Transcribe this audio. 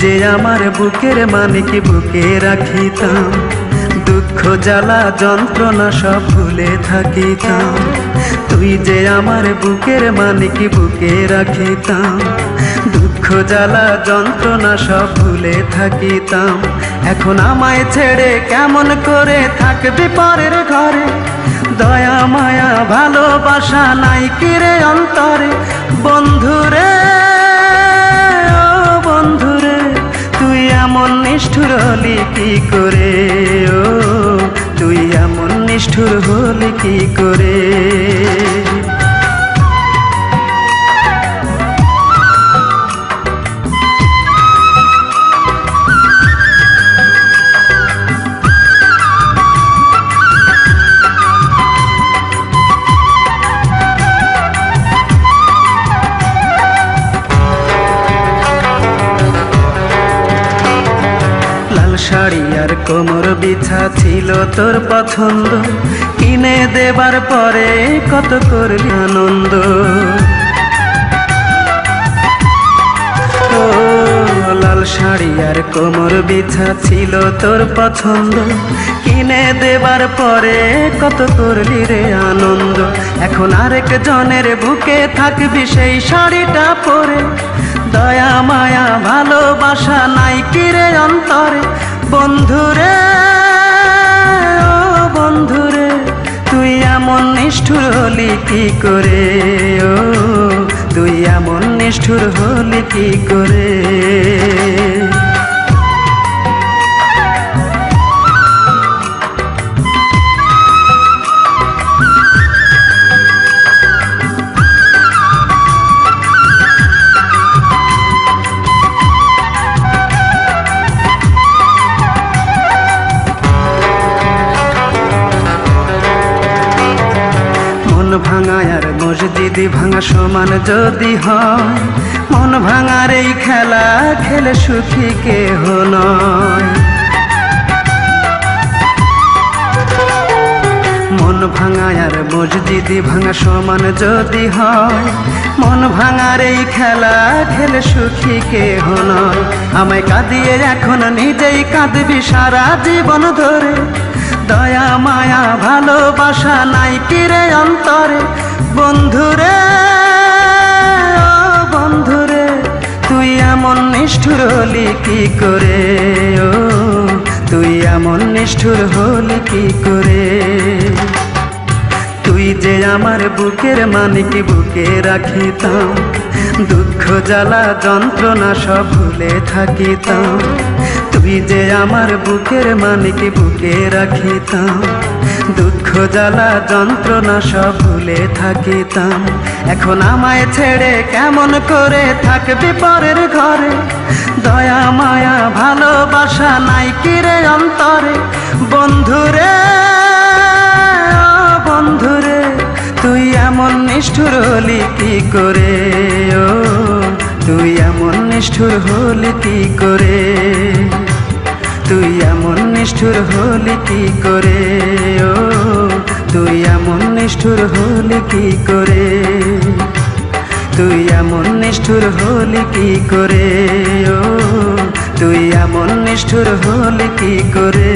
যে আমার বুকের মানিক বুকে রাখিতাম, দুঃখ জ্বালা যন্ত্রণা সব ভুলে থাকিতাম। তুই যে আমার বুকের মানিক বুকে রাখিতাম, দুঃখ জ্বালা যন্ত্রণা সব ভুলে থাকিতাম। এখন আমায় ছেড়ে কেমন করে থাকবি পরের ঘরে, দয়া মায়া ভালোবাসা নাই কিরে অন্তরে। বন্ধুরে এমন নিষ্ঠুর হলি কি করে, ও তুই এমন নিষ্ঠুর হলি কি করে। শাড়ি আর কোমর বিছা ছিল তোর পছন্দ, কিনে দেবার পরে কত করলি আনন্দ। ও লাল শাড়ি আর কোমর বিছা ছিল তোর পছন্দ, কিনে দেবার পরে কত করলি রে আনন্দ। এখন আরেক জনের বুকে থাকবি সেই শাড়িটা পরে, দয়া মায়া ভালোবাসা নাই কিরে অন্তরে। বন্ধুরে ও বন্ধুরে তুই এমন নিষ্ঠুর হলি কি করে, ও তুই এমন নিষ্ঠুর হলি কি করে। ভাঙা আর মসজিদ ভাঙা সমান যদি হয়, মন ভাঙার এই খেলা খেলে সুখী কেহ নয়। মন ভাঙা আর মসজিদ ভাঙা সমান যদি হয়, মন ভাঙার এই খেলা খেলে সুখী কেহ নয়। আমায় কাঁদিয়ে এখন নিজেই কাঁদবি সারা জীবন ধরে, দয়া মায়া ভালোবাসা নাই কিরে অন্তরে। বন্ধুরে ও বন্ধুরে তুই এমন নিষ্ঠুর হলি কি করে, ও তুই এমন নিষ্ঠুর হলি কি করে। তুই যে আমার বুকের মানিক বুকে রাখিতাম, দুঃখ জ্বালা যন্ত্রণা সব ভুলে থাকিতাম। তুই যে আমার বুকের মানিক বুকে রাখিতাম, দুঃখ জ্বালা যন্ত্রণা সব ভুলে থাকিতাম। এখন আমায় ছেড়ে কেমন করে থাকবি পরের ঘরে, দয়া মায়া ভালোবাসা নাই কিরে অন্তরে। বন্ধুরে ও বন্ধুরে তুই এমন নিষ্ঠুর হলি কি করে, ও তুই এমন নিষ্ঠুর হলি কি করে। তুই এমন নিষ্ঠুর হলি কি করে, ও তুই এমন নিষ্ঠুর হলি কি করে। তুই এমন নিষ্ঠুর হলি কি করে, ও তুই এমন নিষ্ঠুর হলি কি করে।